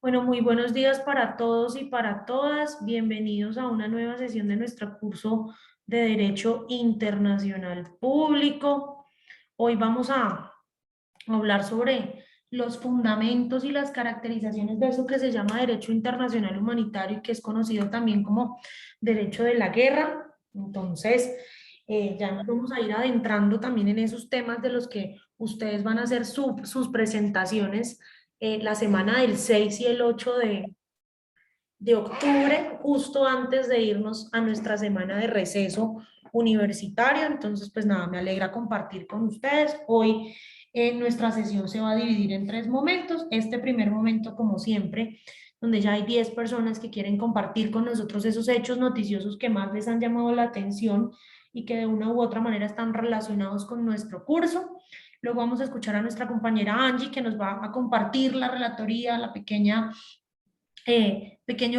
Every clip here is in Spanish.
Bueno, muy buenos días para todos y para todas. Bienvenidos a una nueva sesión de nuestro curso de Derecho Internacional Público. Hoy vamos a hablar sobre los fundamentos y las caracterizaciones de eso que se llama Derecho Internacional Humanitario y que es conocido también como Derecho de la Guerra. Entonces, ya nos vamos a ir adentrando también en esos temas de los que ustedes van a hacer sus presentaciones la semana del 6 y el 8 de octubre, justo antes de irnos a nuestra semana de receso universitario. Entonces, pues nada, me alegra compartir con ustedes. Hoy nuestra sesión se va a dividir en tres momentos. Este primer momento, como siempre, donde ya hay 10 personas que quieren compartir con nosotros esos hechos noticiosos que más les han llamado la atención y que de una u otra manera están relacionados con nuestro curso. Luego vamos a escuchar a nuestra compañera Angie, que nos va a compartir la relatoría, la pequeño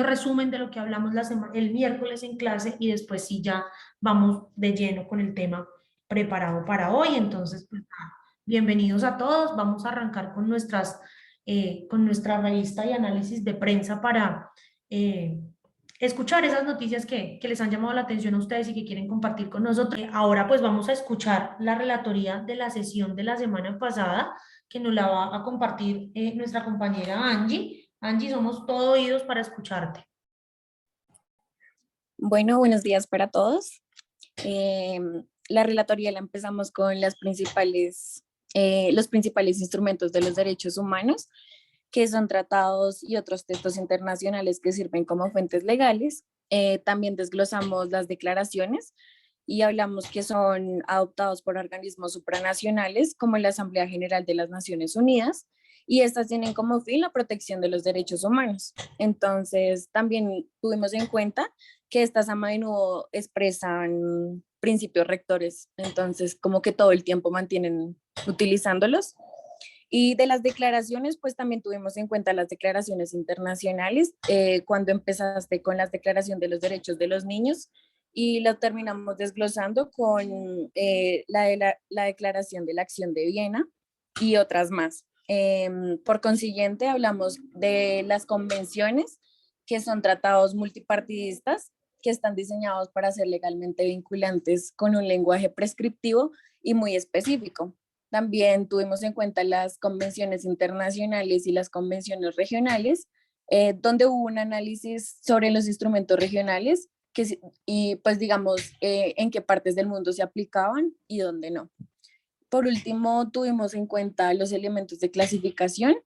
resumen de lo que hablamos el miércoles en clase y después sí ya vamos de lleno con el tema preparado para hoy. Entonces, pues, nada, bienvenidos a todos. Vamos a arrancar con nuestra revista y análisis de prensa para escuchar esas noticias que les han llamado la atención a ustedes y que quieren compartir con nosotros. Ahora pues vamos a escuchar la relatoría de la sesión de la semana pasada que nos la va a compartir nuestra compañera Angie. Angie, somos todo oídos para escucharte. Bueno, buenos días para todos. La relatoría la empezamos con los principales instrumentos de los derechos humanos, que son tratados y otros textos internacionales que sirven como fuentes legales. También desglosamos las declaraciones y hablamos que son adoptados por organismos supranacionales como la Asamblea General de las Naciones Unidas, y estas tienen como fin la protección de los derechos humanos. Entonces, también tuvimos en cuenta que estas a menudo expresan principios rectores, entonces como que todo el tiempo mantienen utilizándolos. Y de las declaraciones, pues también tuvimos en cuenta las declaraciones internacionales, cuando empezaste con la Declaración de los Derechos de los Niños y lo terminamos desglosando con la Declaración de la Acción de Viena y otras más. Por consiguiente, hablamos de las convenciones, que son tratados multipartidistas que están diseñados para ser legalmente vinculantes con un lenguaje prescriptivo y muy específico. También tuvimos en cuenta las convenciones internacionales y las convenciones regionales, donde hubo un análisis sobre los instrumentos regionales y pues digamos en qué partes del mundo se aplicaban y dónde no. Por último, tuvimos en cuenta los elementos de clasificación,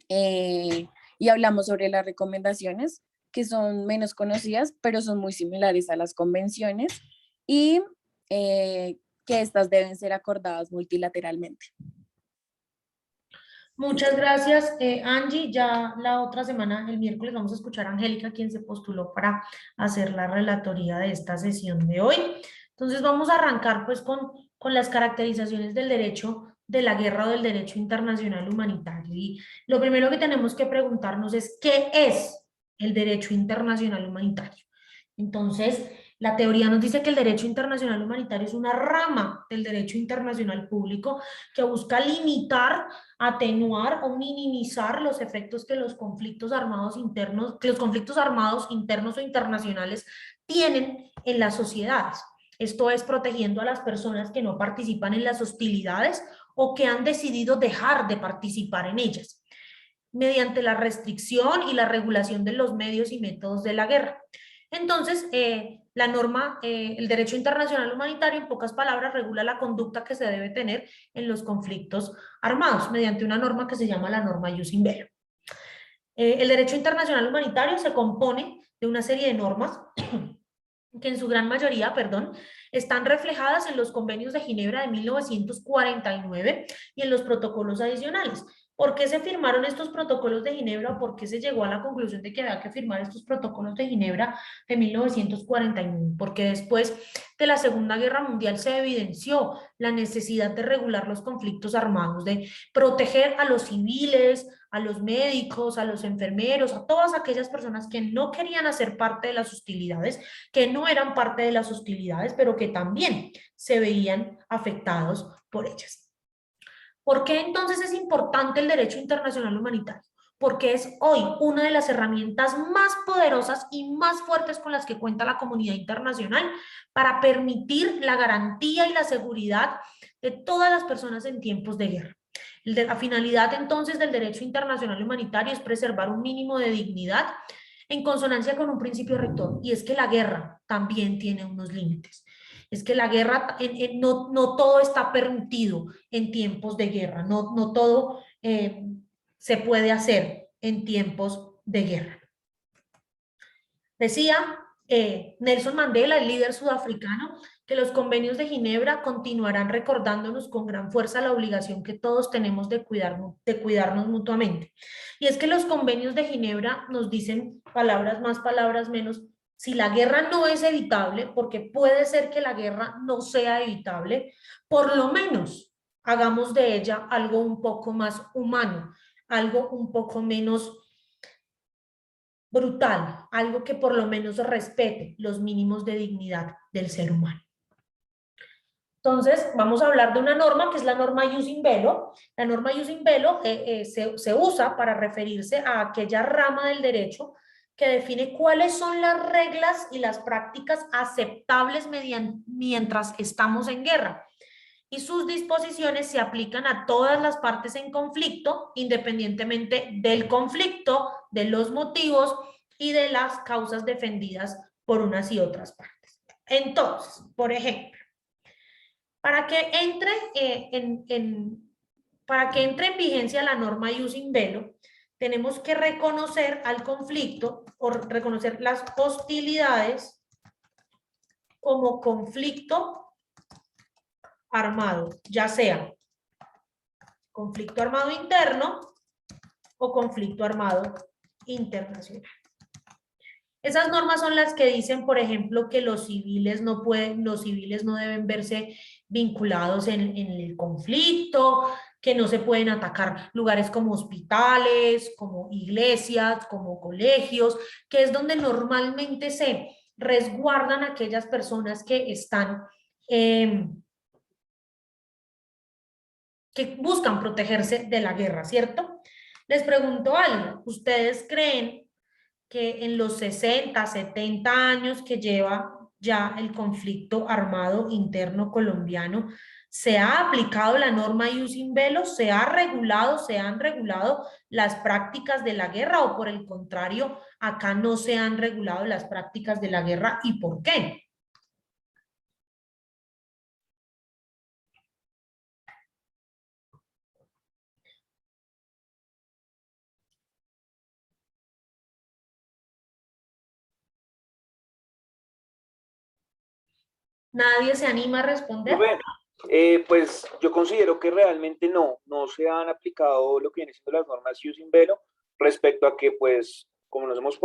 y hablamos sobre las recomendaciones, que son menos conocidas, pero son muy similares a las convenciones, y que estas deben ser acordadas multilateralmente. Muchas gracias, Angie. Ya la otra semana, el miércoles, vamos a escuchar a Angélica, quien se postuló para hacer la relatoría de esta sesión de hoy. Entonces vamos a arrancar pues con las caracterizaciones del derecho de la guerra o del derecho internacional humanitario. Y lo primero que tenemos que preguntarnos es, ¿qué es el derecho internacional humanitario? Entonces, la teoría nos dice que el derecho internacional humanitario es una rama del derecho internacional público que busca limitar, atenuar o minimizar los efectos que los conflictos armados internos, que los conflictos armados internos o internacionales tienen en las sociedades. Esto es protegiendo a las personas que no participan en las hostilidades o que han decidido dejar de participar en ellas, mediante la restricción y la regulación de los medios y métodos de la guerra. Entonces, la norma, el derecho internacional humanitario, en pocas palabras, regula la conducta que se debe tener en los conflictos armados, mediante una norma que se llama la norma Jus in Bello. El derecho internacional humanitario se compone de una serie de normas que en su gran mayoría, perdón, están reflejadas en los convenios de Ginebra de 1949 y en los protocolos adicionales. ¿Por qué se firmaron estos protocolos de Ginebra o por qué se llegó a la conclusión de que había que firmar estos protocolos de Ginebra de 1949? Porque después de la Segunda Guerra Mundial se evidenció la necesidad de regular los conflictos armados, de proteger a los civiles, a los médicos, a los enfermeros, a todas aquellas personas que no querían hacer parte de las hostilidades, que no eran parte de las hostilidades, pero que también se veían afectados por ellas. ¿Por qué entonces es importante el derecho internacional humanitario? porque es hoy una de las herramientas más poderosas y más fuertes con las que cuenta la comunidad internacional para permitir la garantía y la seguridad de todas las personas en tiempos de guerra. La finalidad entonces del derecho internacional humanitario es preservar un mínimo de dignidad en consonancia con un principio rector, y es que la guerra también tiene unos límites. Es que la guerra, no todo está permitido en tiempos de guerra, no todo se puede hacer en tiempos de guerra. Decía Nelson Mandela, el líder sudafricano, que los convenios de Ginebra continuarán recordándonos con gran fuerza la obligación que todos tenemos de cuidarnos mutuamente. Y es que los convenios de Ginebra nos dicen palabras más, palabras menos, si la guerra no es evitable, porque puede ser que la guerra no sea evitable, por lo menos hagamos de ella algo un poco más humano, algo un poco menos brutal, algo que por lo menos respete los mínimos de dignidad del ser humano. Entonces, vamos a hablar de una norma que es la norma Ius in Bello. La norma Ius in Bello se usa para referirse a aquella rama del derecho que define cuáles son las reglas y las prácticas aceptables mientras estamos en guerra. Y sus disposiciones se aplican a todas las partes en conflicto, independientemente del conflicto, de los motivos y de las causas defendidas por unas y otras partes. Entonces, por ejemplo, para que entre, para que entre en vigencia la norma Ius in Bello, tenemos que reconocer al conflicto o reconocer las hostilidades como conflicto armado, ya sea conflicto armado interno o conflicto armado internacional. Esas normas son las que dicen, por ejemplo, que los civiles no deben verse vinculados en el conflicto, que no se pueden atacar lugares como hospitales, como iglesias, como colegios, que es donde normalmente se resguardan aquellas personas que están, que buscan protegerse de la guerra, ¿cierto? Les pregunto algo, ¿ustedes creen que en los 60, 70 años que lleva ya el conflicto armado interno colombiano, se ha aplicado la norma Ius in Bello, se han regulado las prácticas de la guerra o por el contrario, acá no se han regulado las prácticas de la guerra y por qué? ¿Nadie se anima a responder? Rubén, pues yo considero que realmente no se han aplicado lo que viene siendo las normas Ius in Bello respecto a que, pues, como nos hemos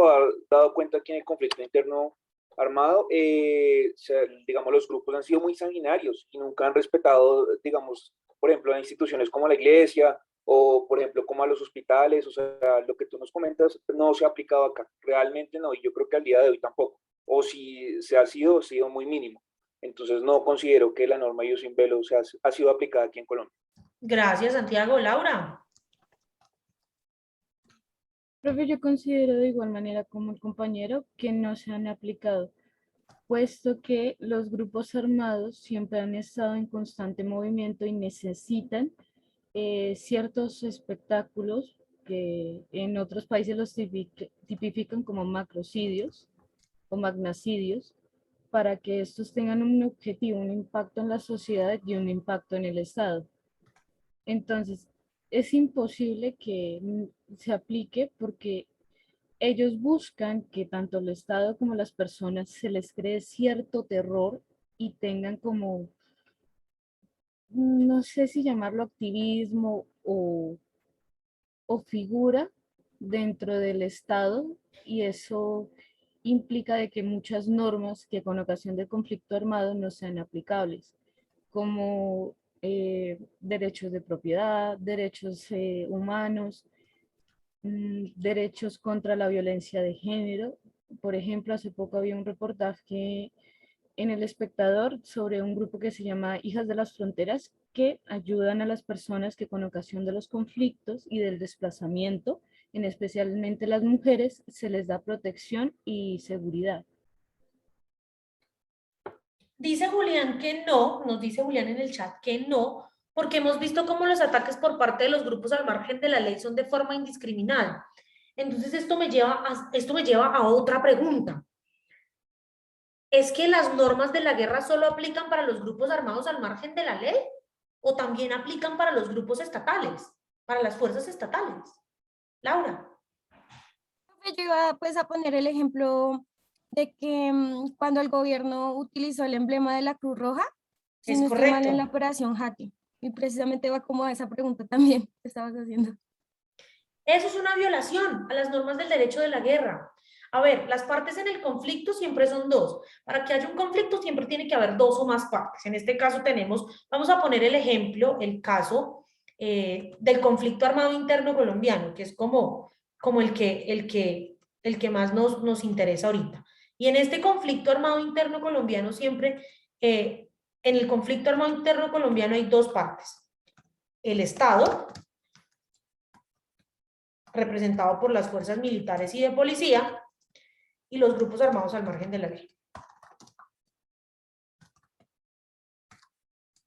dado cuenta aquí en el conflicto interno armado, digamos, los grupos han sido muy sanguinarios y nunca han respetado, digamos, por ejemplo, a instituciones como la iglesia o, por ejemplo, como a los hospitales, o sea, lo que tú nos comentas no se ha aplicado acá, realmente no, y yo creo que al día de hoy tampoco, o si se ha sido muy mínimo. Entonces no considero que la norma Ius in Bello ha sido aplicada aquí en Colombia. Gracias, Santiago. Laura. Profe, yo considero de igual manera como el compañero que no se han aplicado, puesto que los grupos armados siempre han estado en constante movimiento y necesitan ciertos espectáculos que en otros países los tipifican como macrocidios o magnacidios, para que estos tengan un objetivo, un impacto en la sociedad y un impacto en el Estado. Entonces, es imposible que se aplique porque ellos buscan que tanto el Estado como las personas se les cree cierto terror y tengan como, no sé si llamarlo activismo o figura dentro del Estado, y eso implica de que muchas normas que con ocasión del conflicto armado no sean aplicables, como derechos de propiedad, derechos humanos, derechos contra la violencia de género. Por ejemplo, hace poco había un reportaje en El Espectador sobre un grupo que se llama Hijas de las Fronteras, que ayudan a las personas que con ocasión de los conflictos y del desplazamiento especialmente las mujeres, se les da protección y seguridad. Dice Julián que no, nos dice Julián en el chat que no, porque hemos visto cómo los ataques por parte de los grupos al margen de la ley son de forma indiscriminada. Entonces esto me lleva a otra pregunta. ¿Es que las normas de la guerra solo aplican para los grupos armados al margen de la ley? ¿O también aplican para los grupos estatales, para las fuerzas estatales? Laura. Yo iba pues a poner el ejemplo de que cuando el gobierno utilizó el emblema de la Cruz Roja, si Es no estoy mal, correcto. en la operación Jati, y precisamente va como a esa pregunta también que estabas haciendo. Eso es una violación a las normas del derecho de la guerra. A ver, las partes en el conflicto siempre son dos. Para que haya un conflicto siempre tiene que haber dos o más partes. En este caso tenemos, vamos a poner el ejemplo, el caso del conflicto armado interno colombiano, que es como el que más nos interesa ahorita. Y en este conflicto armado interno colombiano siempre, en el conflicto armado interno colombiano hay dos partes. El Estado, representado por las fuerzas militares y de policía, y los grupos armados al margen de la ley.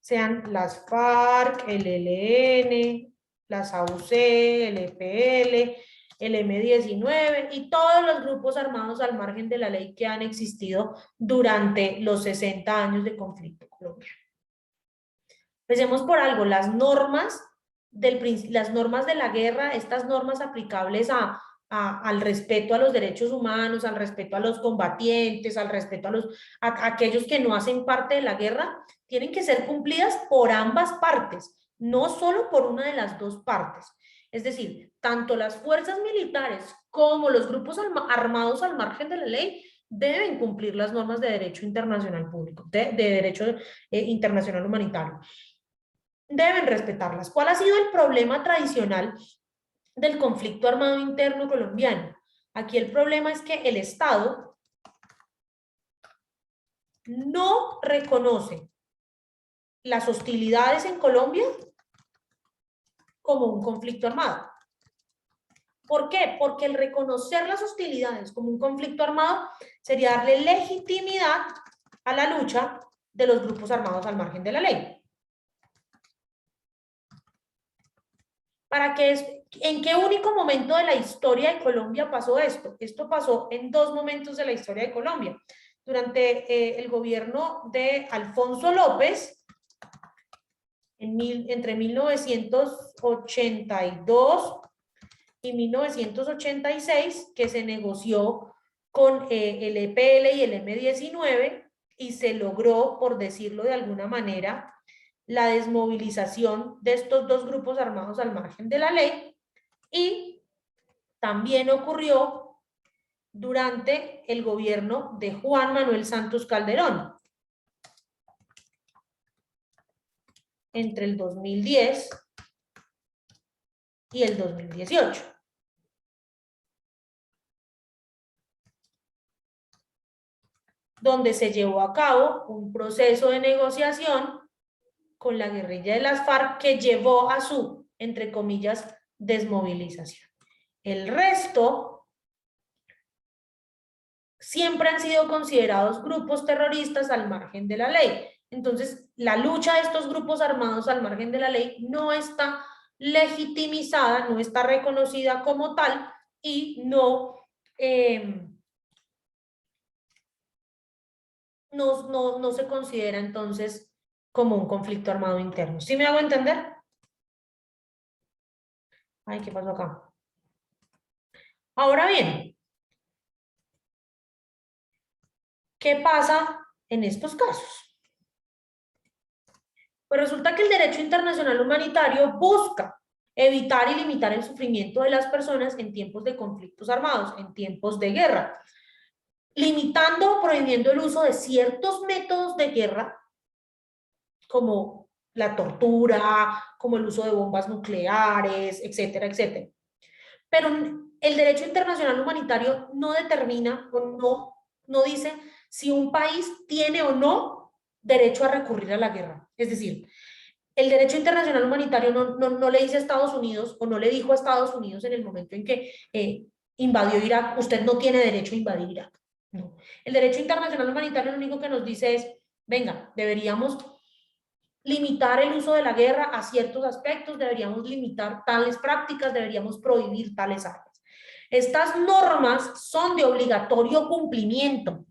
Sean las FARC, el ELN, las AUC, el EPL, el M-19 y todos los grupos armados al margen de la ley que han existido durante los 60 años de conflicto colombiano. Empecemos por algo, las normas de la guerra, estas normas aplicables al respeto a los derechos humanos, al respeto a los combatientes, al respeto a aquellos que no hacen parte de la guerra, tienen que ser cumplidas por ambas partes, no solo por una de las dos partes. Es decir, tanto las fuerzas militares como los grupos armados al margen de la ley deben cumplir las normas de derecho internacional público, de derecho internacional humanitario. Deben respetarlas. ¿Cuál ha sido el problema tradicional del conflicto armado interno colombiano? Aquí el problema es que el Estado no reconoce las hostilidades en Colombia como un conflicto armado. ¿Por qué? Porque el reconocer las hostilidades como un conflicto armado sería darle legitimidad a la lucha de los grupos armados al margen de la ley. ¿En qué único momento de la historia de Colombia pasó esto? Esto pasó en dos momentos de la historia de Colombia. Durante el gobierno de Alfonso López, entre 1982 y 1986, que se negoció con el EPL y el M-19 y se logró, por decirlo de alguna manera, la desmovilización de estos dos grupos armados al margen de la ley, y también ocurrió durante el gobierno de Juan Manuel Santos Calderón, entre el 2010 y el 2018. Donde se llevó a cabo un proceso de negociación con la guerrilla de las FARC que llevó a su, entre comillas, desmovilización. El resto siempre han sido considerados grupos terroristas al margen de la ley. Entonces, la lucha de estos grupos armados al margen de la ley no está legitimizada, no está reconocida como tal y no se considera entonces como un conflicto armado interno. ¿Sí me hago entender? Ay, ¿qué pasó acá? Ahora bien, ¿qué pasa en estos casos? Pues resulta que el derecho internacional humanitario busca evitar y limitar el sufrimiento de las personas en tiempos de conflictos armados, en tiempos de guerra, limitando o prohibiendo el uso de ciertos métodos de guerra, como la tortura, como el uso de bombas nucleares, etcétera, etcétera. Pero el derecho internacional humanitario no determina o no dice si un país tiene o no derecho a recurrir a la guerra. Es decir, el derecho internacional humanitario no le dice a Estados Unidos o no le dijo a Estados Unidos en el momento en que invadió Irak, usted no tiene derecho a invadir Irak. No. El derecho internacional humanitario lo único que nos dice es, venga, deberíamos limitar el uso de la guerra a ciertos aspectos, deberíamos limitar tales prácticas, deberíamos prohibir tales armas. Estas normas son de obligatorio cumplimiento,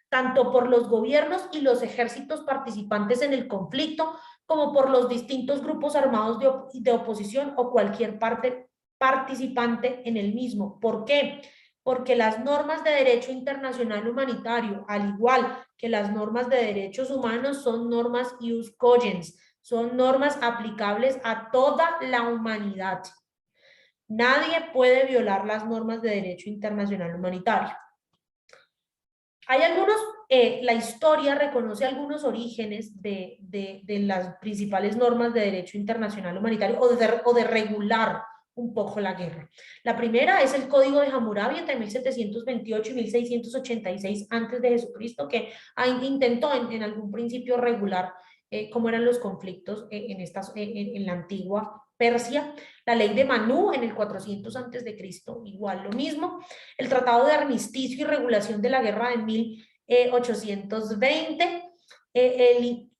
tanto por los gobiernos y los ejércitos participantes en el conflicto, como por los distintos grupos armados de oposición o cualquier parte participante en el mismo. ¿Por qué? Porque las normas de derecho internacional humanitario, al igual que las normas de derechos humanos, son normas ius cogens, son normas aplicables a toda la humanidad. Nadie puede violar las normas de derecho internacional humanitario. Hay algunos, la historia reconoce algunos orígenes de las principales normas de derecho internacional humanitario o de regular un poco la guerra. La primera es el Código de Hammurabi entre 1728 y 1686 antes de Jesucristo, que intentó en algún principio regular cómo eran los conflictos en la antigua Persia. La ley de Manú en el 400 antes de Cristo, igual lo mismo. El Tratado de Armisticio y Regulación de la Guerra de 1820.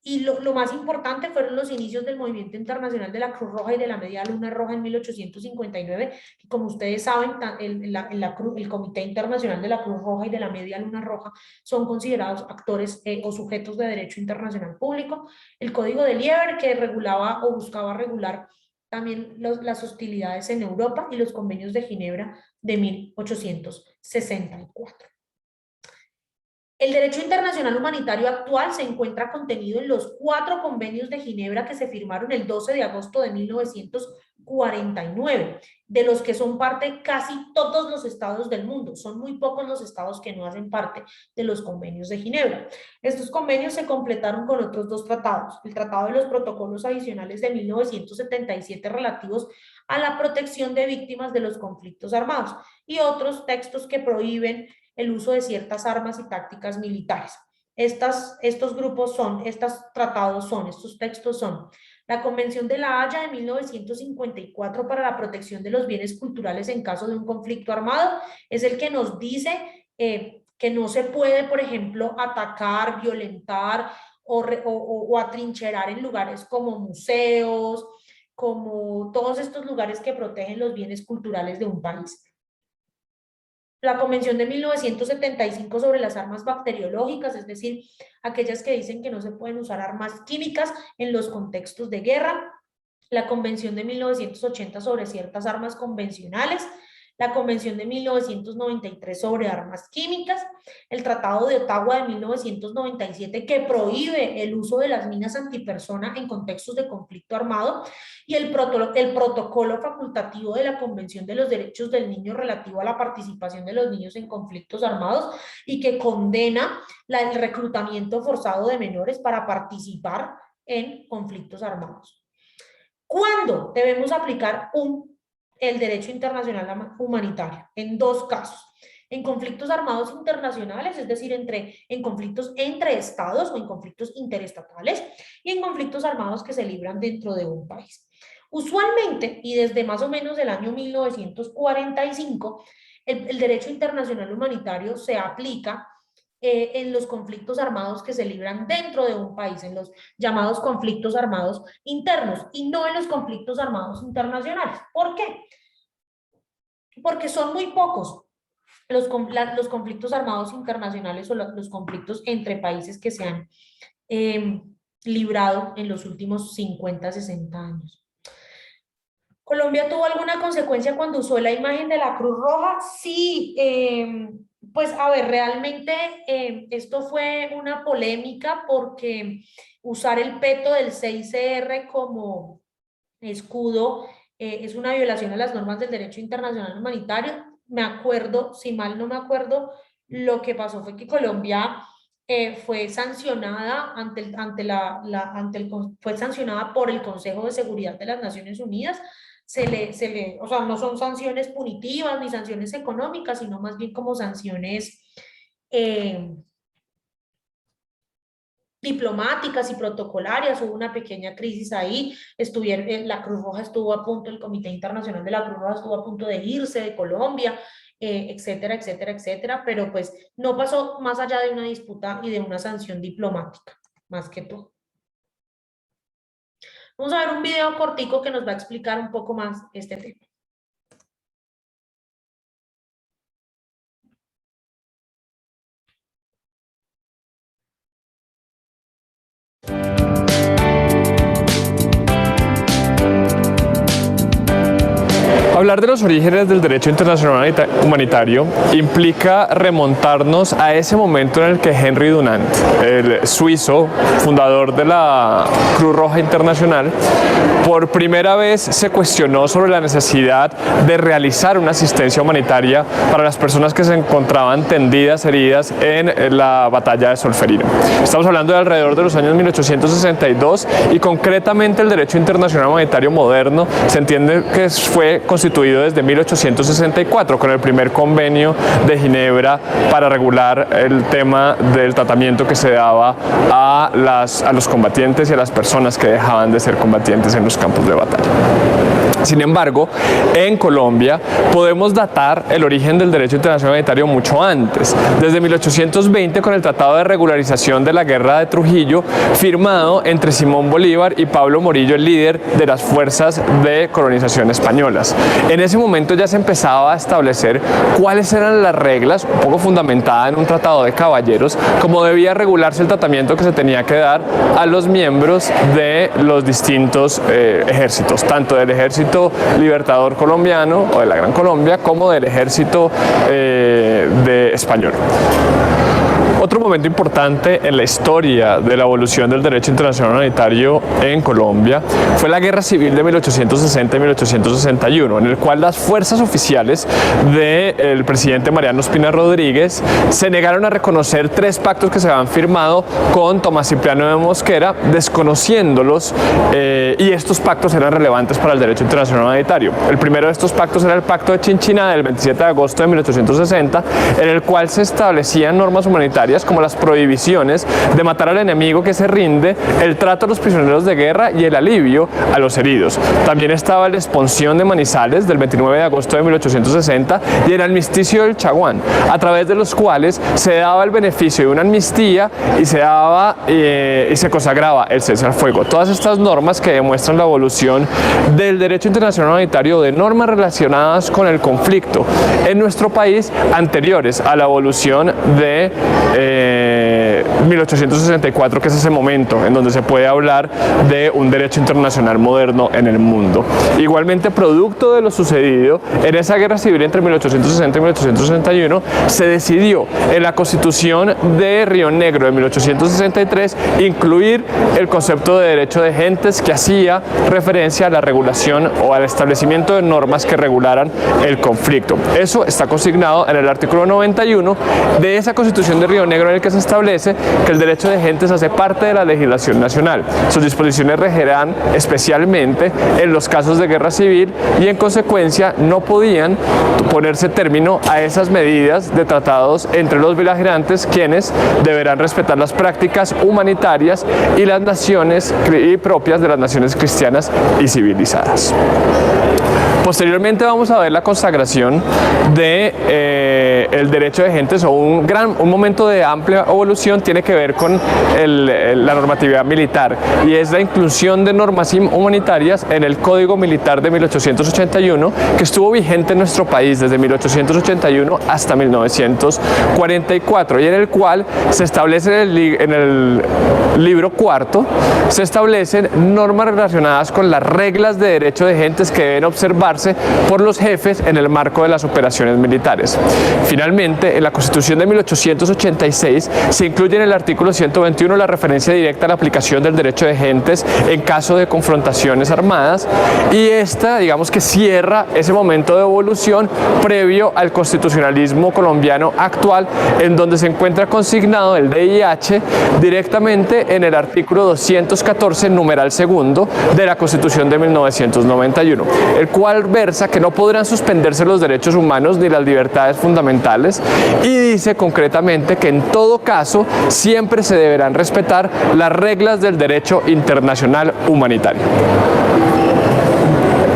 Y lo más importante fueron los inicios del movimiento internacional de la Cruz Roja y de la Media Luna Roja en 1859, que como ustedes saben, el Comité Internacional de la Cruz Roja y de la Media Luna Roja son considerados actores o sujetos de derecho internacional público. El Código de Lieber, que regulaba o buscaba regular también las hostilidades en Europa, y los convenios de Ginebra de 1864. El derecho internacional humanitario actual se encuentra contenido en los 4 convenios de Ginebra que se firmaron el 12 de agosto de 1949, de los que son parte casi todos los estados del mundo. Son muy pocos los estados que no hacen parte de los convenios de Ginebra. Estos convenios se completaron con otros 2 tratados, el Tratado de los Protocolos Adicionales de 1977 relativos a la protección de víctimas de los conflictos armados y otros textos que prohíben el uso de ciertas armas y tácticas militares. Estos textos son la Convención de La Haya de 1954 para la protección de los bienes culturales en caso de un conflicto armado, es el que nos dice que no se puede, por ejemplo, atacar, violentar o atrincherar en lugares como museos, como todos estos lugares que protegen los bienes culturales de un país. La Convención de 1975 sobre las armas bacteriológicas, es decir, aquellas que dicen que no se pueden usar armas químicas en los contextos de guerra. La Convención de 1980 sobre ciertas armas convencionales. La Convención de 1993 sobre armas químicas, el Tratado de Ottawa de 1997 que prohíbe el uso de las minas antipersona en contextos de conflicto armado, y el protocolo facultativo de la Convención de los Derechos del Niño relativo a la participación de los niños en conflictos armados y que condena el reclutamiento forzado de menores para participar en conflictos armados. ¿Cuándo debemos aplicar el derecho internacional humanitario? En 2 casos. En conflictos armados internacionales, es decir, en conflictos entre estados o en conflictos interestatales, y en conflictos armados que se libran dentro de un país. Usualmente, y desde más o menos el año 1945, el derecho internacional humanitario se aplica en los conflictos armados que se libran dentro de un país, en los llamados conflictos armados internos, y no en los conflictos armados internacionales. ¿Por qué? Porque son muy pocos los conflictos armados internacionales o los conflictos entre países que se han librado en los últimos 50, 60 años. ¿Colombia tuvo alguna consecuencia cuando usó la imagen de la Cruz Roja? Sí, pues a ver, realmente esto fue una polémica porque usar el peto del 6CR como escudo es una violación a las normas del derecho internacional humanitario. Me acuerdo, si mal no me acuerdo, lo que pasó fue que Colombia fue sancionada fue sancionada por el Consejo de Seguridad de las Naciones Unidas. O sea, no son sanciones punitivas ni sanciones económicas, sino más bien como sanciones diplomáticas y protocolarias, hubo una pequeña crisis ahí, la Cruz Roja estuvo a punto, el Comité Internacional de la Cruz Roja estuvo a punto de irse de Colombia, etcétera, etcétera, etcétera, pero pues no pasó más allá de una disputa y de una sanción diplomática, más que todo. Vamos a ver un video cortico que nos va a explicar un poco más este tema. Hablar de los orígenes del derecho internacional humanitario implica remontarnos a ese momento en el que Henry Dunant, el suizo fundador de la Cruz Roja Internacional, por primera vez se cuestionó sobre la necesidad de realizar una asistencia humanitaria para las personas que se encontraban tendidas, heridas en la batalla de Solferino. Estamos hablando de alrededor de los años 1862 y concretamente el derecho internacional humanitario moderno se entiende que fue constituido desde 1864 con el primer convenio de Ginebra para regular el tema del tratamiento que se daba a los combatientes y a las personas que dejaban de ser combatientes en los campos de batalla. Sin embargo, en Colombia podemos datar el origen del derecho internacional humanitario mucho antes, desde 1820 con el Tratado de Regularización de la Guerra de Trujillo, firmado entre Simón Bolívar y Pablo Morillo, el líder de las fuerzas de colonización españolas. En ese momento ya se empezaba a establecer cuáles eran las reglas, un poco fundamentada en un tratado de caballeros, cómo debía regularse el tratamiento que se tenía que dar a los miembros de los distintos ejércitos, tanto del ejército libertador colombiano o de la Gran Colombia como del ejército español. Otro momento importante en la historia de la evolución del derecho internacional humanitario en Colombia fue la Guerra Civil de 1860 y 1861, en el cual las fuerzas oficiales del presidente Mariano Ospina Rodríguez se negaron a reconocer 3 pactos que se habían firmado con Tomás Cipriano de Mosquera, desconociéndolos, y estos pactos eran relevantes para el derecho internacional humanitario. El primero de estos pactos era el Pacto de Chinchiná del 27 de agosto de 1860, en el cual se establecían normas humanitarias como las prohibiciones de matar al enemigo que se rinde, el trato a los prisioneros de guerra y el alivio a los heridos. También estaba la Expunción de Manizales del 29 de agosto de 1860 y el Armisticio del Chaguán, a través de los cuales se daba el beneficio de una amnistía y se consagraba el cese al fuego. Todas estas normas que demuestran la evolución del derecho internacional humanitario, de normas relacionadas con el conflicto en nuestro país anteriores a la evolución de 1864, que es ese momento en donde se puede hablar de un derecho internacional moderno en el mundo. Igualmente, producto de lo sucedido en esa guerra civil entre 1860 y 1861, se decidió en la Constitución de Río Negro de 1863 incluir el concepto de derecho de gentes, que hacía referencia a la regulación o al establecimiento de normas que regularan el conflicto. Eso está consignado en el artículo 91 de esa Constitución de Río Negro, en el que se establece que el derecho de gentes hace parte de la legislación nacional. Sus disposiciones regirán especialmente en los casos de guerra civil y en consecuencia no podían ponerse término a esas medidas de tratados entre los beligerantes, quienes deberán respetar las prácticas humanitarias y las naciones propias de las naciones cristianas y civilizadas. Posteriormente vamos a ver la consagración de el derecho de gentes, o un momento de amplia evolución tiene que ver con la normatividad militar, y es la inclusión de normas humanitarias en el Código Militar de 1881, que estuvo vigente en nuestro país desde 1881 hasta 1944, y en el cual se establece en el libro cuarto, se establecen normas relacionadas con las reglas de derecho de gentes que deben observarse por los jefes en el marco de las operaciones militares. Finalmente, en la Constitución de 1886 se incluye en el artículo 121 la referencia directa a la aplicación del derecho de gentes en caso de confrontaciones armadas, y esta, digamos que cierra ese momento de evolución previo al constitucionalismo colombiano actual, en donde se encuentra consignado el DIH directamente en el artículo 214, numeral segundo de la Constitución de 1991, el cual versa que no podrán suspenderse los derechos humanos ni las libertades fundamentales internacionales y dice concretamente que en todo caso siempre se deberán respetar las reglas del derecho internacional humanitario.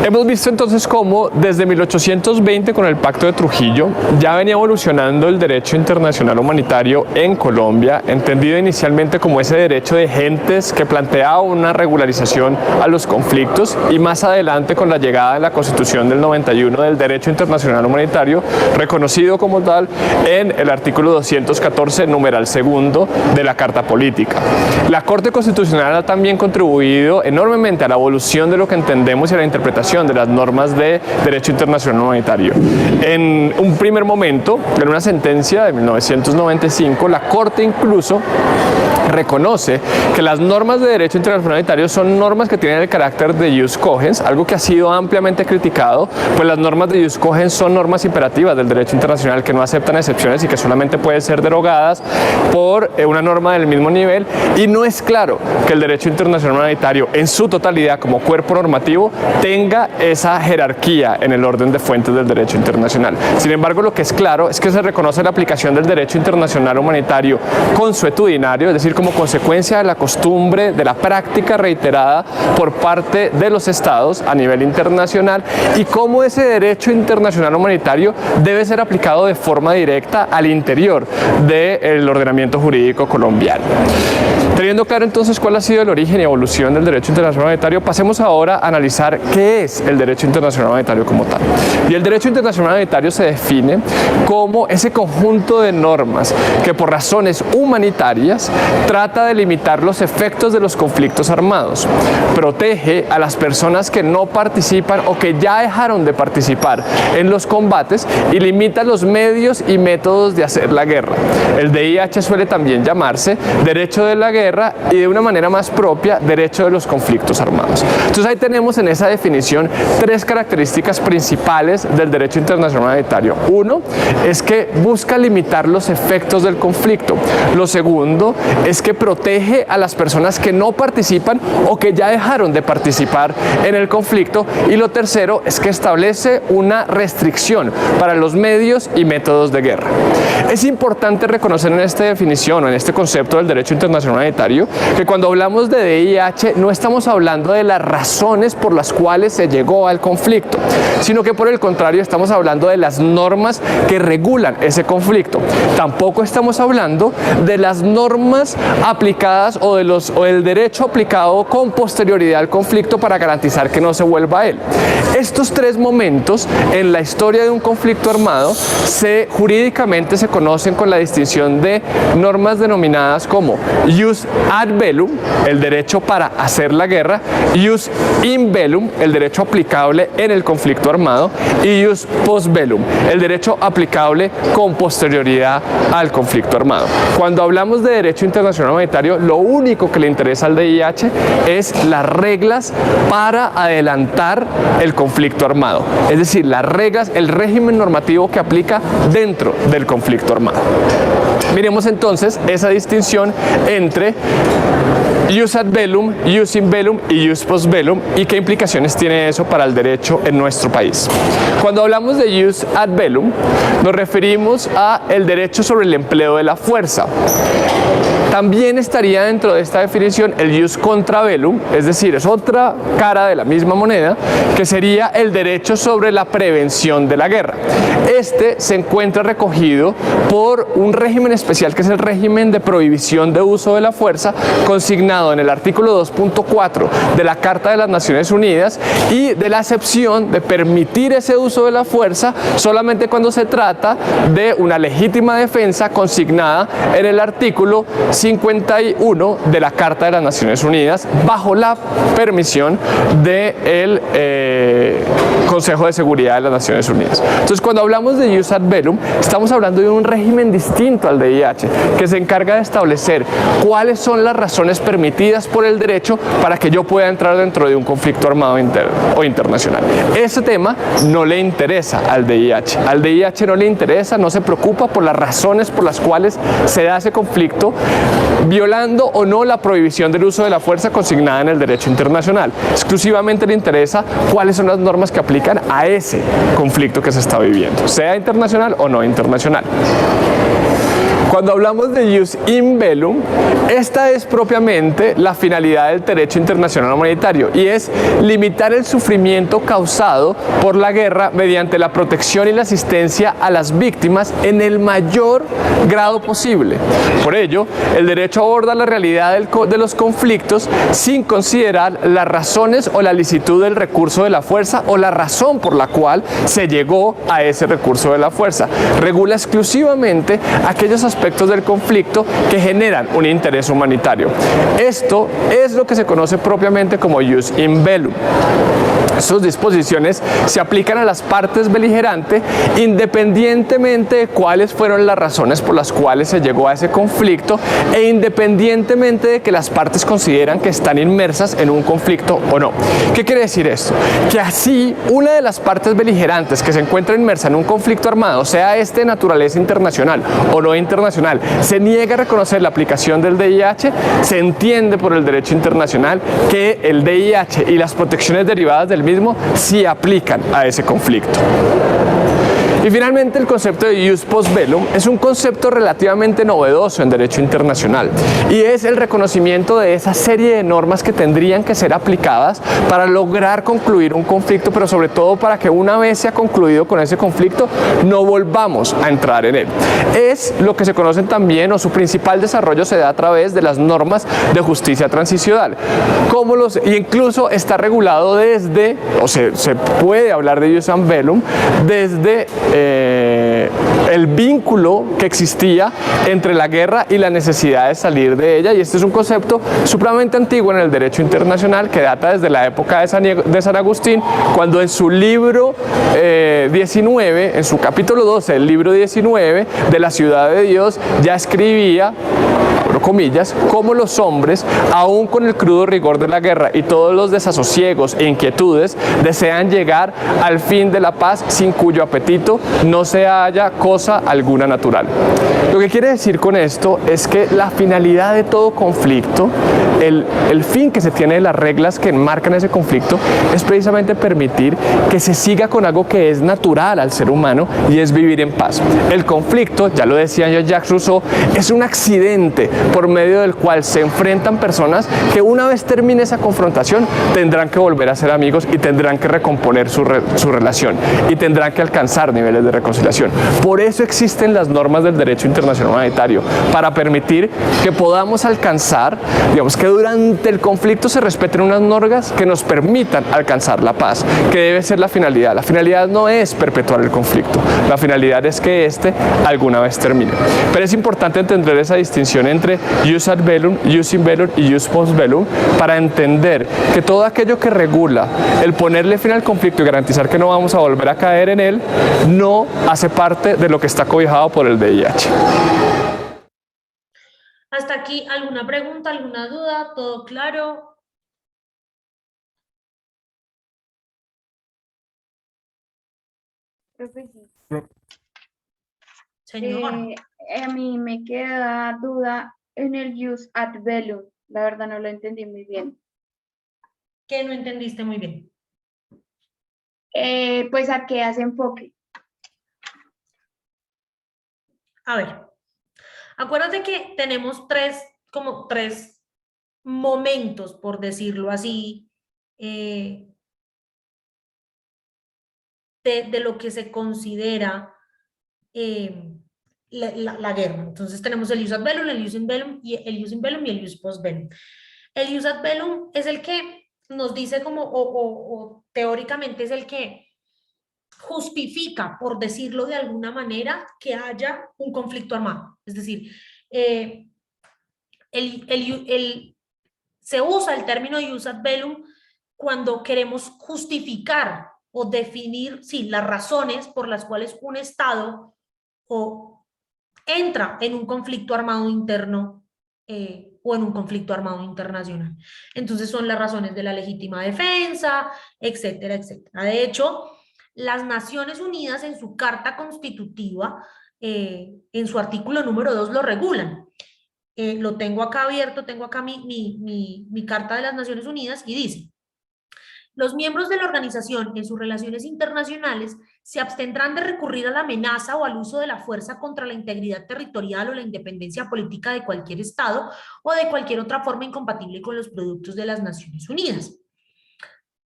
Hemos visto entonces cómo desde 1820 con el Pacto de Trujillo ya venía evolucionando el derecho internacional humanitario en Colombia, entendido inicialmente como ese derecho de gentes que planteaba una regularización a los conflictos, y más adelante con la llegada de la Constitución del 91 del derecho internacional humanitario, reconocido como tal en el artículo 214, numeral segundo de la Carta Política. La Corte Constitucional ha también contribuido enormemente a la evolución de lo que entendemos y a la interpretación de las normas de derecho internacional humanitario. En un primer momento, en una sentencia de 1995, la Corte incluso reconoce que las normas de derecho internacional humanitario son normas que tienen el carácter de jus cogens, algo que ha sido ampliamente criticado, pues las normas de jus cogens son normas imperativas del derecho internacional que no aceptan excepciones y que solamente pueden ser derogadas por una norma del mismo nivel, y no es claro que el derecho internacional humanitario en su totalidad como cuerpo normativo tenga esa jerarquía en el orden de fuentes del derecho internacional. Sin embargo, lo que es claro es que se reconoce la aplicación del derecho internacional humanitario consuetudinario, es decir, como consecuencia de la costumbre, de la práctica reiterada por parte de los estados a nivel internacional, y cómo ese derecho internacional humanitario debe ser aplicado de forma directa al interior del ordenamiento jurídico colombiano. Teniendo claro entonces cuál ha sido el origen y evolución del derecho internacional humanitario, pasemos ahora a analizar qué es el derecho internacional humanitario como tal. Y el derecho internacional humanitario se define como ese conjunto de normas que por razones humanitarias trata de limitar los efectos de los conflictos armados, protege a las personas que no participan o que ya dejaron de participar en los combates y limita los medios y métodos de hacer la guerra. El DIH suele también llamarse derecho de la guerra y, de una manera más propia, derecho de los conflictos armados. Entonces ahí tenemos en esa definición tres características principales del derecho internacional humanitario. Uno es que busca limitar los efectos del conflicto. Lo segundo es que protege a las personas que no participan o que ya dejaron de participar en el conflicto. Y lo tercero es que establece una restricción para los medios y métodos de guerra. Es importante reconocer en esta definición o en este concepto del derecho internacional humanitario que cuando hablamos de DIH no estamos hablando de las razones por las cuales se llegó al conflicto, sino que por el contrario estamos hablando de las normas que regulan ese conflicto. Tampoco estamos hablando de las normas aplicadas o del derecho aplicado con posterioridad al conflicto para garantizar que no se vuelva a él. Estos tres momentos en la historia de un conflicto armado jurídicamente se conocen con la distinción de normas denominadas como jus ad bellum, el derecho para hacer la guerra, jus in bellum, el derecho aplicable en el conflicto armado, y jus post bellum, el derecho aplicable con posterioridad al conflicto armado. Cuando hablamos de derecho internacional humanitario, lo único que le interesa al DIH es las reglas para adelantar el conflicto armado, es decir, las reglas, el régimen normativo que aplica dentro del conflicto armado. Miremos entonces esa distinción entre jus ad bellum, jus in bellum y jus post bellum, y qué implicaciones tiene eso para el derecho en nuestro país. Cuando hablamos de jus ad bellum, nos referimos a el derecho sobre el empleo de la fuerza. También estaría dentro de esta definición el jus contra bellum, es decir, es otra cara de la misma moneda, que sería el derecho sobre la prevención de la guerra. Este se encuentra recogido por un régimen especial que es el régimen de prohibición de uso de la fuerza, consignado en el artículo 2.4 de la Carta de las Naciones Unidas, y de la excepción de permitir ese uso de la fuerza solamente cuando se trata de una legítima defensa consignada en el artículo 51 de la Carta de las Naciones Unidas, bajo la permisión del Consejo de Seguridad de las Naciones Unidas. Entonces, cuando hablamos de jus ad bellum, estamos hablando de un régimen distinto al DIH, que se encarga de establecer cuáles son las razones permitidas por el derecho para que yo pueda entrar dentro de un conflicto armado interno o internacional. Ese tema no le interesa al DIH. Al DIH no le interesa, no se preocupa por las razones por las cuales se da ese conflicto, violando o no la prohibición del uso de la fuerza consignada en el derecho internacional. Exclusivamente le interesa cuáles son las normas que aplican a ese conflicto que se está viviendo, sea internacional o no internacional. Cuando hablamos de jus in bellum, esta es propiamente la finalidad del derecho internacional humanitario y es limitar el sufrimiento causado por la guerra mediante la protección y la asistencia a las víctimas en el mayor grado posible. Por ello, el derecho aborda la realidad de los conflictos sin considerar las razones o la licitud del recurso de la fuerza o la razón por la cual se llegó a ese recurso de la fuerza. Regula exclusivamente aquellos aspectos del conflicto que generan un interés humanitario. Esto es lo que se conoce propiamente como jus in bellum. Sus disposiciones se aplican a las partes beligerantes independientemente de cuáles fueron las razones por las cuales se llegó a ese conflicto e independientemente de que las partes consideran que están inmersas en un conflicto o no. ¿Qué quiere decir esto? Que así una de las partes beligerantes que se encuentra inmersa en un conflicto armado, sea este de naturaleza internacional o no internacional, se niega a reconocer la aplicación del DIH, se entiende por el derecho internacional que el DIH y las protecciones derivadas del mismo sí aplican a ese conflicto. Y finalmente el concepto de jus post bellum es un concepto relativamente novedoso en derecho internacional y es el reconocimiento de esa serie de normas que tendrían que ser aplicadas para lograr concluir un conflicto, pero sobre todo para que una vez se ha concluido con ese conflicto no volvamos a entrar en él. Es lo que se conocen también, o su principal desarrollo se da a través de las normas de justicia transicional, y incluso está regulado desde, o se puede hablar de jus in bellum desde el vínculo que existía entre la guerra y la necesidad de salir de ella, y este es un concepto supremamente antiguo en el derecho internacional que data desde la época de San Agustín, cuando en su libro 19, en su capítulo 12 del libro 19 de la Ciudad de Dios, ya escribía, abro comillas, cómo los hombres, aún con el crudo rigor de la guerra y todos los desasosiegos e inquietudes, desean llegar al fin de la paz, sin cuyo apetito no se halla cosa alguna natural. Lo que quiere decir con esto es que la finalidad de todo conflicto, el fin que se tiene de las reglas que enmarcan ese conflicto, es precisamente permitir que se siga con algo que es natural al ser humano y es vivir en paz. El conflicto, ya lo decía Jacques Rousseau, es un accidente por medio del cual se enfrentan personas que una vez termine esa confrontación tendrán que volver a ser amigos y tendrán que recomponer su relación y tendrán que alcanzar niveles de reconciliación. Por eso existen las normas del derecho internacional humanitario, para permitir que podamos alcanzar, digamos, que durante el conflicto se respeten unas normas que nos permitan alcanzar la paz, que debe ser la finalidad. La finalidad no es perpetuar el conflicto, la finalidad es que éste alguna vez termine. Pero es importante entender esa distinción entre jus ad bellum, jus in bellum y jus post bellum para entender que todo aquello que regula el ponerle fin al conflicto y garantizar que no vamos a volver a caer en él, no hace parte de lo que está cobijado por el DIH. Hasta aquí, ¿alguna pregunta, alguna duda? ¿Todo claro? Profe, sí. Señor. A mí me queda duda en el jus ad bellum. La verdad no lo entendí muy bien. ¿Qué no entendiste muy bien? Pues a qué hace enfoque. A ver, acuérdate que tenemos tres momentos, por decirlo así, de lo que se considera la guerra. Entonces tenemos el jus ad bellum, el jus in bellum y el jus post bellum. El jus ad bellum es el que nos dice o teóricamente es el que justifica, por decirlo de alguna manera, que haya un conflicto armado. Es decir, se usa el término jus ad bellum cuando queremos justificar o definir, sí, las razones por las cuales un Estado entra en un conflicto armado interno o en un conflicto armado internacional. Entonces son las razones de la legítima defensa, etcétera, etcétera. De hecho, las Naciones Unidas en su Carta Constitutiva, en su artículo número 2 lo regulan. lo tengo acá abierto, tengo acá mi Carta de las Naciones Unidas y dice: los miembros de la organización en sus relaciones internacionales se abstendrán de recurrir a la amenaza o al uso de la fuerza contra la integridad territorial o la independencia política de cualquier Estado o de cualquier otra forma incompatible con los productos de las Naciones Unidas.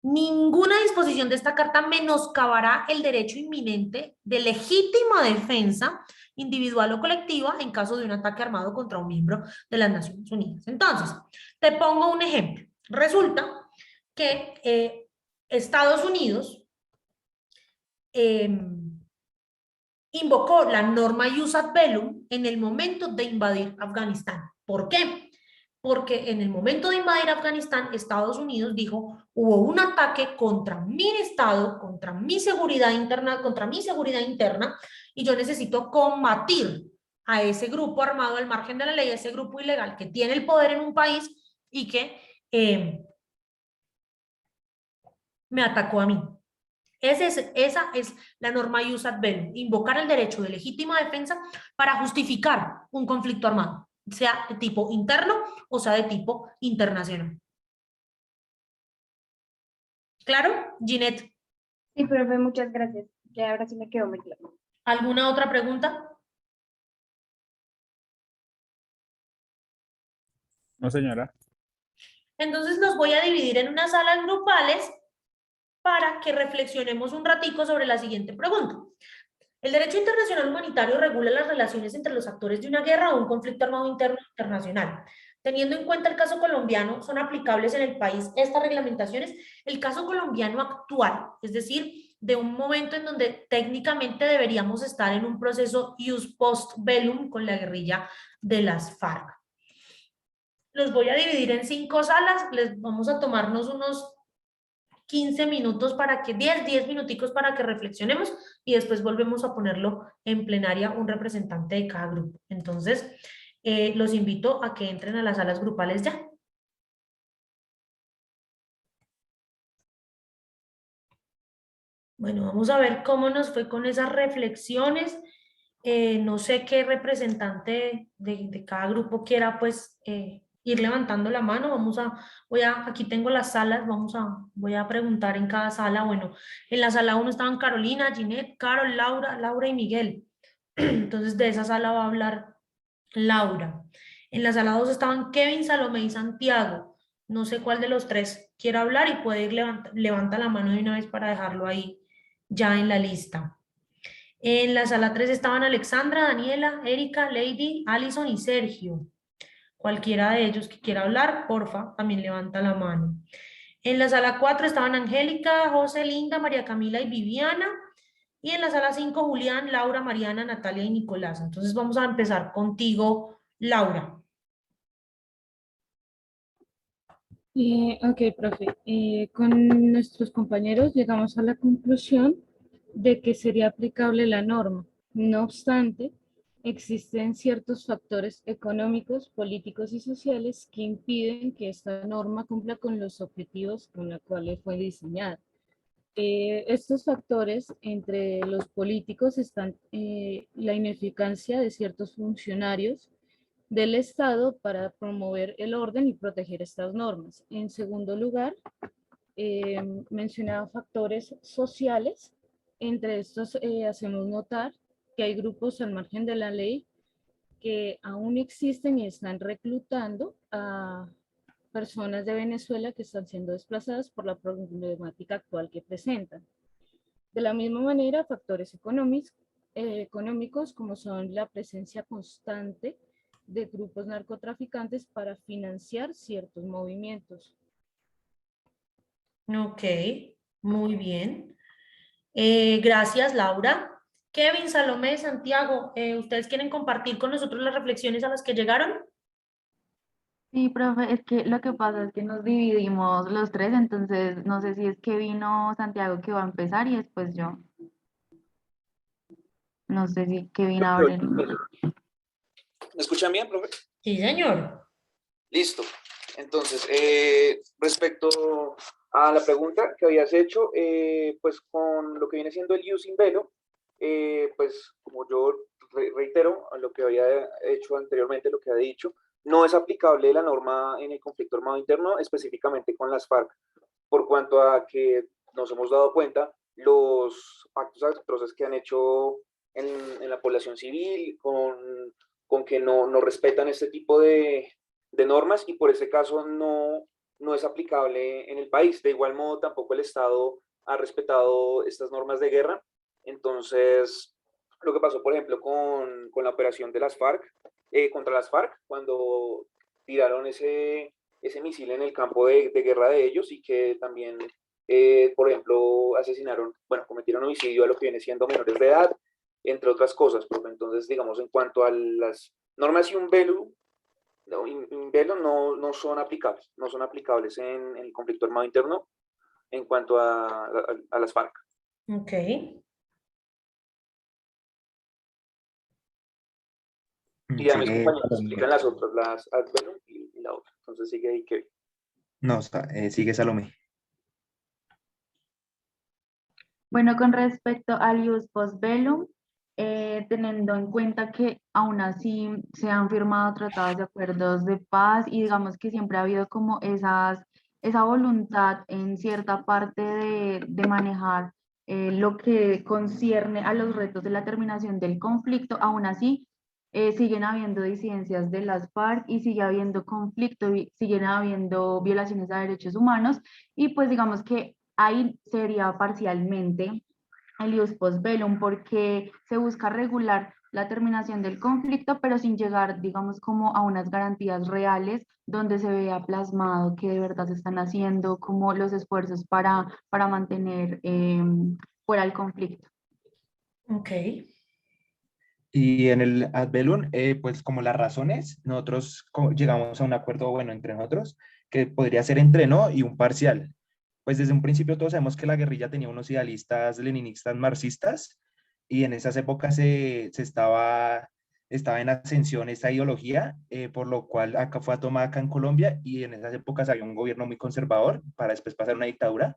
Ninguna disposición de esta carta menoscabará el derecho inminente de legítima defensa individual o colectiva en caso de un ataque armado contra un miembro de las Naciones Unidas. Entonces, te pongo un ejemplo. Resulta que Estados Unidos invocó la norma Jus ad Bellum en el momento de invadir Afganistán. ¿Por qué? Porque en el momento de invadir Afganistán, Estados Unidos dijo: hubo un ataque contra mi Estado, contra mi seguridad interna, y yo necesito combatir a ese grupo armado al margen de la ley, a ese grupo ilegal que tiene el poder en un país y que me atacó a mí. Esa es la norma Jus ad Bellum, invocar el derecho de legítima defensa para justificar un conflicto armado, sea de tipo interno o sea de tipo internacional. ¿Claro, Ginette? Sí, profe, muchas gracias. Ya ahora sí me quedó muy claro. ¿Alguna otra pregunta? No, señora. Entonces los voy a dividir en unas salas grupales para que reflexionemos un ratico sobre la siguiente pregunta. El derecho internacional humanitario regula las relaciones entre los actores de una guerra o un conflicto armado interno o internacional. Teniendo en cuenta el caso colombiano, ¿son aplicables en el país estas reglamentaciones? El caso colombiano actual, es decir, de un momento en donde técnicamente deberíamos estar en un proceso ius post bellum con la guerrilla de las FARC. Los voy a dividir en 5 salas, les vamos a tomarnos unos 15 minutos para que, 10 minuticos para que reflexionemos y después volvemos a ponerlo en plenaria un representante de cada grupo. Entonces, los invito a que entren a las salas grupales ya. Bueno, vamos a ver cómo nos fue con esas reflexiones. No sé qué representante de cada grupo quiera pues ir levantando la mano. Aquí tengo las salas, voy a preguntar en cada sala. Bueno, en la sala 1 estaban Carolina, Ginette, Carol, Laura y Miguel. Entonces de esa sala va a hablar Laura. En la sala 2 estaban Kevin, Salomé y Santiago. No sé cuál de los tres quiera hablar y puede ir levanta la mano de una vez para dejarlo ahí ya en la lista. En la sala 3 estaban Alexandra, Daniela, Erika, Lady, Alison y Sergio. Cualquiera de ellos que quiera hablar, porfa, también levanta la mano. En la sala 4 estaban Angélica, José, Linda, María Camila y Viviana. Y en la sala 5, Julián, Laura, Mariana, Natalia y Nicolás. Entonces vamos a empezar contigo, Laura. Ok, profe. Con nuestros compañeros llegamos a la conclusión de que sería aplicable la norma. No obstante, existen ciertos factores económicos, políticos y sociales que impiden que esta norma cumpla con los objetivos con los cuales fue diseñada. Estos factores, entre los políticos, están la ineficacia de ciertos funcionarios del Estado para promover el orden y proteger estas normas. En segundo lugar, mencionaba factores sociales. Entre estos hacemos notar que hay grupos al margen de la ley que aún existen y están reclutando a personas de Venezuela que están siendo desplazadas por la problemática actual que presentan. De la misma manera, factores económicos como son la presencia constante de grupos narcotraficantes para financiar ciertos movimientos. Ok, muy bien. Gracias, Laura. Kevin, Salomé, Santiago, ¿ustedes quieren compartir con nosotros las reflexiones a las que llegaron? Sí, profe, es que lo que pasa es que nos dividimos los tres, entonces no sé si es que vino Santiago que va a empezar y después yo. No sé si Kevin abre. ¿Me escuchan bien, profe? Sí, señor. Listo. Entonces, respecto a la pregunta que habías hecho, pues con lo que viene siendo el ius in bello, pues como yo reitero a lo que había hecho anteriormente, lo que había dicho, no es aplicable la norma en el conflicto armado interno, específicamente con las FARC, por cuanto a que nos hemos dado cuenta los actos atroces que han hecho en la población civil, con que no respetan este tipo de normas, y por ese caso no es aplicable en el país. De igual modo, tampoco el Estado ha respetado estas normas de guerra. Entonces, lo que pasó, por ejemplo, con la operación de las FARC, contra las FARC, cuando tiraron ese misil en el campo de guerra de ellos, y que también, por ejemplo, cometieron homicidio a lo que viene siendo menores de edad, entre otras cosas. Pues, entonces, digamos, en cuanto a las normas Imbelo, no son aplicables, no son aplicables en el conflicto armado interno en cuanto a las FARC. Ok. Y a mis Sigue compañeros Salomé. explican las otras, las ad bellum y la otra. Entonces sigue ahí que... No, sigue Salomé. Bueno, con respecto al ius post bellum, teniendo en cuenta que aún así se han firmado tratados de acuerdos de paz y digamos que siempre ha habido como esa voluntad en cierta parte de manejar lo que concierne a los retos de la terminación del conflicto, aún así siguen habiendo disidencias de las FARC y sigue habiendo conflicto, y siguen habiendo violaciones a derechos humanos, y pues digamos que ahí sería parcialmente el ius post bellum, porque se busca regular la terminación del conflicto, pero sin llegar, digamos, como a unas garantías reales donde se vea plasmado que de verdad se están haciendo como los esfuerzos para mantener fuera el conflicto. Ok. Y en el ad bellum, pues como las razones, nosotros llegamos a un acuerdo, bueno, entre nosotros, que podría ser entre no y un parcial. Pues desde un principio todos sabemos que la guerrilla tenía unos idealistas leninistas marxistas, y en esas épocas estaba en ascensión esta ideología, por lo cual acá fue tomada acá en Colombia, y en esas épocas había un gobierno muy conservador para después pasar una dictadura,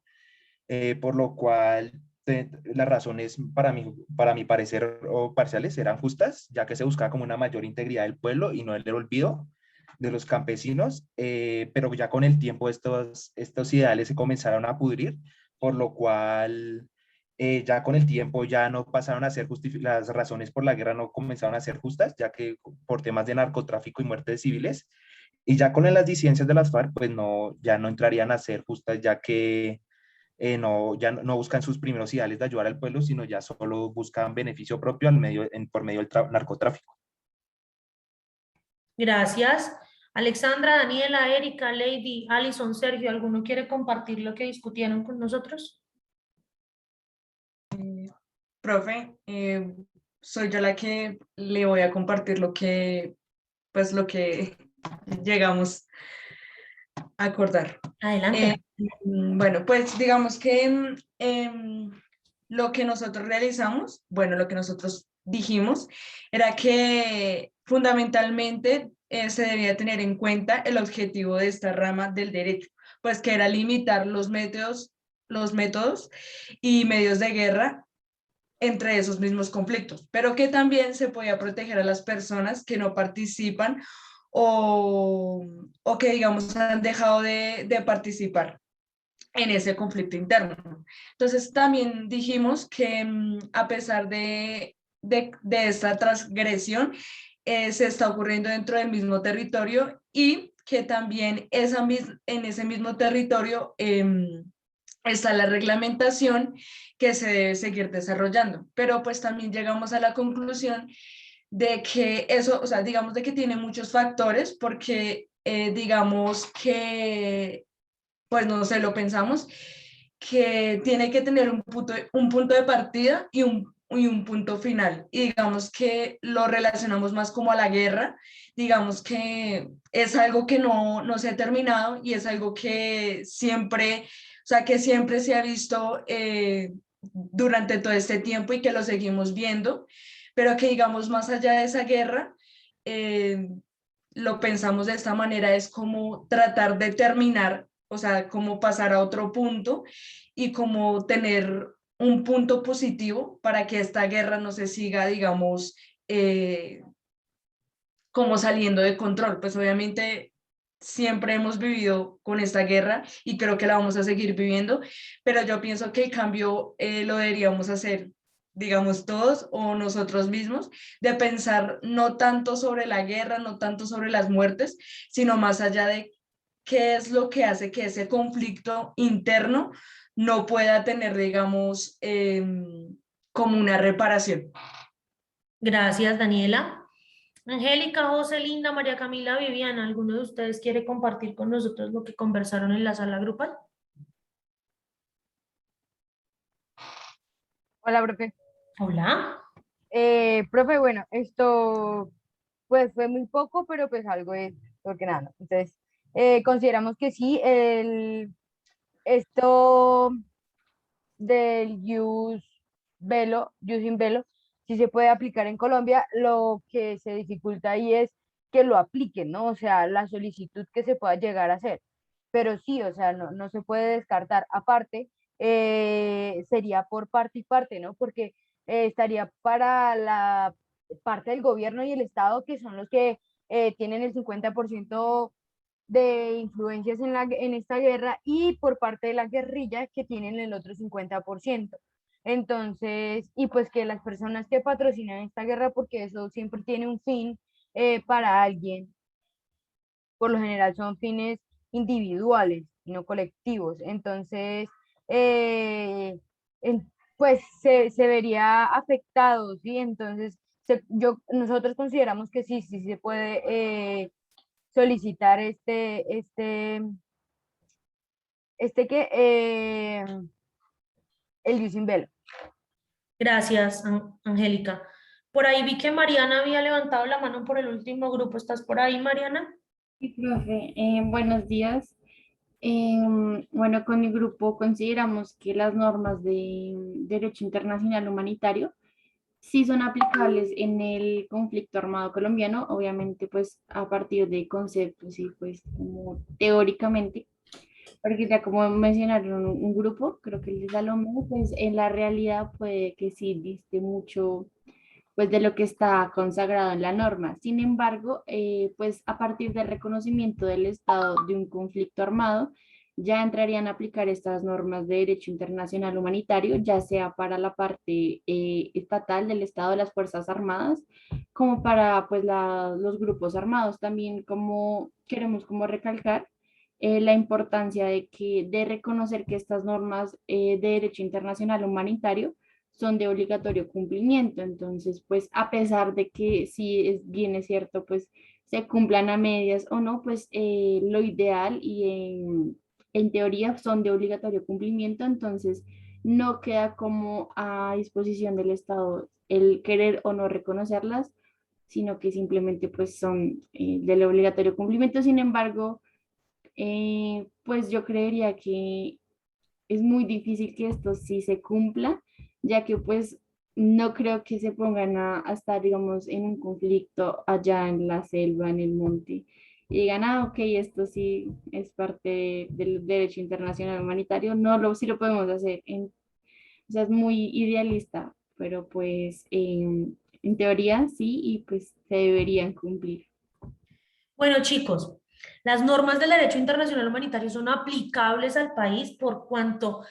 por lo cual las razones para mi parecer o parciales eran justas, ya que se buscaba como una mayor integridad del pueblo y no el olvido de los campesinos, pero ya con el tiempo estos ideales se comenzaron a pudrir, por lo cual ya con el tiempo ya no pasaron a ser las razones por la guerra no comenzaron a ser justas, ya que por temas de narcotráfico y muertes de civiles, y ya con las disidencias de las FARC, pues no, ya no entrarían a ser justas, ya que ya no buscan sus primeros ideales de ayudar al pueblo, sino ya solo buscan beneficio propio por medio del narcotráfico. Gracias. Alexandra, Daniela, Erika, Lady, Alison, Sergio, ¿alguno quiere compartir lo que discutieron con nosotros? Profe, soy yo la que le voy a compartir lo que llegamos a acordar. Adelante. Bueno, pues digamos que lo que nosotros realizamos, bueno, lo que nosotros dijimos era que fundamentalmente se debía tener en cuenta el objetivo de esta rama del derecho, pues que era limitar los métodos y medios de guerra entre esos mismos conflictos, pero que también se podía proteger a las personas que no participan o que, digamos, han dejado de participar en ese conflicto interno. Entonces, también dijimos que a pesar de esta transgresión, se está ocurriendo dentro del mismo territorio, y que también en ese mismo territorio está la reglamentación que se debe seguir desarrollando. Pero pues también llegamos a la conclusión de que eso, o sea, digamos de que tiene muchos factores, porque digamos que, pues no sé, lo pensamos, que tiene que tener un punto de partida y un punto final. Y digamos que lo relacionamos más como a la guerra, digamos que es algo que no se ha terminado, y es algo que siempre, o sea, que siempre se ha visto durante todo este tiempo, y que lo seguimos viendo, pero que digamos más allá de esa guerra, lo pensamos de esta manera, es como tratar de terminar, o sea, como pasar a otro punto y como tener un punto positivo para que esta guerra no se siga, digamos, como saliendo de control. Pues obviamente siempre hemos vivido con esta guerra y creo que la vamos a seguir viviendo, pero yo pienso que el cambio lo deberíamos hacer, digamos, todos o nosotros mismos, de pensar no tanto sobre la guerra, no tanto sobre las muertes, sino más allá de qué es lo que hace que ese conflicto interno no pueda tener, digamos, como una reparación. Gracias, Daniela. Angélica, José, Linda, María Camila, Viviana, ¿alguno de ustedes quiere compartir con nosotros lo que conversaron en la sala grupal? Hola, profe. Hola. Profe, bueno, esto pues fue muy poco, pero pues algo es, porque nada, ¿no? Entonces, consideramos que sí, esto del jus in bello, sí se puede aplicar en Colombia. Lo que se dificulta ahí es que lo apliquen, ¿no? O sea, la solicitud que se pueda llegar a hacer. Pero sí, o sea, no se puede descartar. Aparte, sería por parte y parte, ¿no? Porque estaría para la parte del gobierno y el Estado, que son los que tienen el 50% de influencias en esta guerra, y por parte de la guerrilla, que tienen el otro 50%. Entonces, y pues que las personas que patrocinan esta guerra, porque eso siempre tiene un fin para alguien, por lo general son fines individuales y no colectivos. Entonces, eh, pues se vería afectado, ¿sí? Entonces, nosotros consideramos que sí, sí se puede solicitar que el jus in bello. Gracias, Angélica. Por ahí vi que Mariana había levantado la mano por el último grupo. ¿Estás por ahí, Mariana? Sí, profe, buenos días. Bueno, con mi grupo consideramos que las normas de derecho internacional humanitario sí son aplicables en el conflicto armado colombiano, obviamente pues a partir de conceptos y pues como teóricamente, porque ya como mencionaron un grupo, creo que el de Salomé, pues en la realidad puede que sí diste mucho pues de lo que está consagrado en la norma. Sin embargo, pues a partir del reconocimiento del estado de un conflicto armado, ya entrarían a aplicar estas normas de derecho internacional humanitario, ya sea para la parte estatal del Estado de las Fuerzas Armadas, como para pues los grupos armados. También como queremos como recalcar la importancia de reconocer que estas normas de derecho internacional humanitario son de obligatorio cumplimiento. Entonces, pues a pesar de que sí bien es cierto, pues se cumplan a medias o no, pues lo ideal y en teoría son de obligatorio cumplimiento, entonces no queda como a disposición del Estado el querer o no reconocerlas, sino que simplemente pues son del obligatorio cumplimiento. Sin embargo, pues yo creería que es muy difícil que esto sí se cumpla, ya que pues no creo que se pongan a estar, digamos, en un conflicto allá en la selva, en el monte, y digan, ah, ok, esto sí es parte del derecho internacional humanitario. No, sí lo podemos hacer. O sea, es muy idealista, pero pues en teoría sí, y pues se deberían cumplir. Bueno, chicos, las normas del derecho internacional humanitario son aplicables al país por cuanto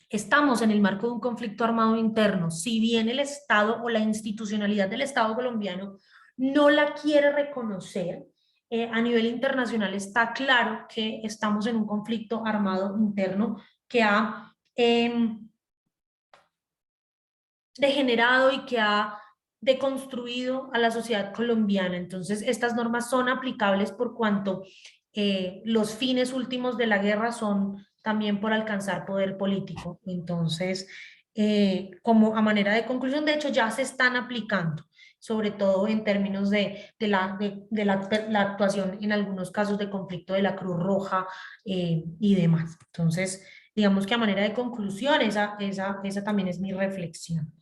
estamos en el marco de un conflicto armado interno. Si bien el Estado o la institucionalidad del Estado colombiano no la quiere reconocer, a nivel internacional está claro que estamos en un conflicto armado interno que ha degenerado y que ha deconstruido a la sociedad colombiana. Entonces, estas normas son aplicables por cuanto los fines últimos de la guerra son también por alcanzar poder político. Entonces, como a manera de conclusión, de hecho, ya se están aplicando, sobre todo en términos de la actuación en algunos casos de conflicto de la Cruz Roja y demás. Entonces, digamos que a manera de conclusión, esa también es mi reflexión.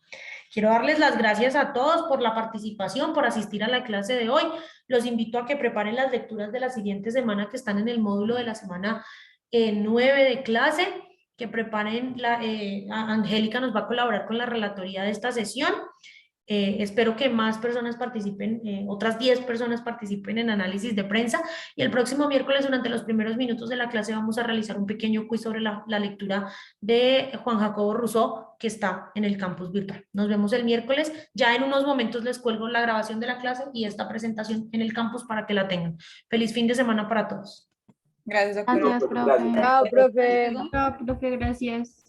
Quiero darles las gracias a todos por la participación, por asistir a la clase de hoy. Los invito a que preparen las lecturas de la siguiente semana que están en el módulo de la semana 9 de clase, que preparen, Angélica nos va a colaborar con la relatoría de esta sesión. Espero que más personas participen, otras 10 personas participen en análisis de prensa, y el próximo miércoles durante los primeros minutos de la clase vamos a realizar un pequeño quiz sobre la lectura de Juan Jacobo Rousseau, que está en el campus virtual. Nos vemos el miércoles. Ya en unos momentos les cuelgo la grabación de la clase y esta presentación en el campus para que la tengan. Feliz fin de semana para todos. Gracias, doctora. Gracias, profe. Chao, profe. Chao, profe, gracias.